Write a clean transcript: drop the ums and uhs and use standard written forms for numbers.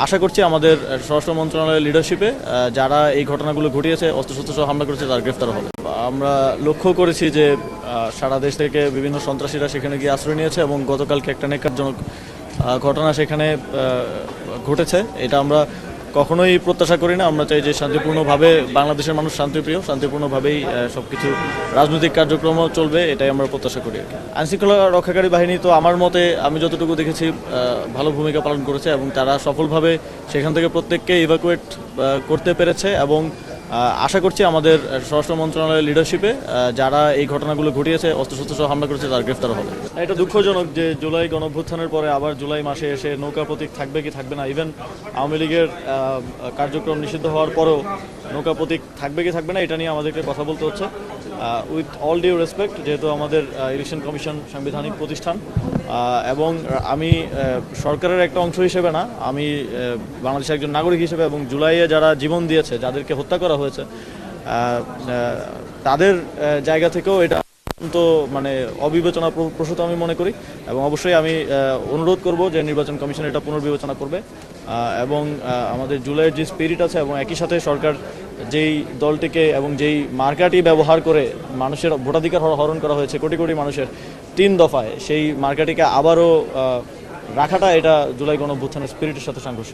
আশা করছি আমাদের স্বরাষ্ট্র মন্ত্রণালয়ের লিডারশিপে যারা এই ঘটনাগুলো ঘটিয়েছে অস্ত্রশস্ত্র সহ হামলা করেছে তারা গ্রেফতার হবে। আমরা লক্ষ্য করেছি যে সারা দেশ থেকে বিভিন্ন সন্ত্রাসীরা সেখানে গিয়ে আশ্রয় নিয়েছে এবং গতকালকে একটা নেকারজনক ঘটনা সেখানে ঘটেছে। এটা আমরা কখনোই প্রত্যাশা করি না। আমরা চাই যে শান্তিপূর্ণভাবে বাংলাদেশের মানুষ শান্তিপূর্ণভাবেই সব কিছু রাজনৈতিক কার্যক্রমও চলবে, এটাই আমরা প্রত্যাশা করি। আইনশৃঙ্খলা রক্ষাকারী বাহিনী তো আমার মতে আমি যতটুকু দেখেছি ভালো ভূমিকা পালন করেছে এবং তারা সফলভাবে সেখান থেকে প্রত্যেককে ইভাকুয়েট করতে পেরেছে এবং আশা করছি আমাদের স্বরাষ্ট্র মন্ত্রণালয়ের লিডারশিপে যারা এই ঘটনাগুলো ঘটিয়েছে অস্ত্রশস্ত্র সহ হামলা করেছে তারা গ্রেফতার হবে। এটা দুঃখজনক যে জুলাই গণঅভ্যুত্থানের পরে আবার জুলাই মাসে এসে নৌকা প্রতীক থাকবে কি থাকবে না, ইভেন আওয়ামী লীগের কার্যক্রম নিষিদ্ধ হওয়ার পরেও নৌকা প্রতীক থাকবে কি থাকবে না এটা নিয়ে আমাদেরকে কথা বলতে হচ্ছে। উইথ অল ডিউ রেসপেক্ট, যেহেতু আমাদের ইলেকশন কমিশন সাংবিধানিক প্রতিষ্ঠান এবং আমি সরকারের একটা অংশ হিসেবে না, আমি বাংলাদেশের একজন নাগরিক হিসেবে এবং জুলাইয়ে যারা জীবন দিয়েছে, যাদেরকে হত্যা করা হয়েছে, তাদের জায়গা থেকেও এটা তো মানে অবিবেচনা প্রসূত আমি মনে করি এবং অবশ্যই আমি অনুরোধ করব যে নির্বাচন কমিশন এটা পুনর্বিবেচনা করবে এবং আমাদের জুলাইয়ের যে স্পিরিট আছে এবং একই সাথে সরকার যেই দলটিকে এবং যেই মার্কাটি ব্যবহার করে মানুষের ভোটাধিকার হরণ করা হয়েছে কোটি কোটি মানুষের 3 দফায়, সেই মার্কাটিকে আবারও রাখাটা এটা জুলাই গণঅভ্যুত্থানের স্পিরিটের সাথে সাংঘর্ষিক।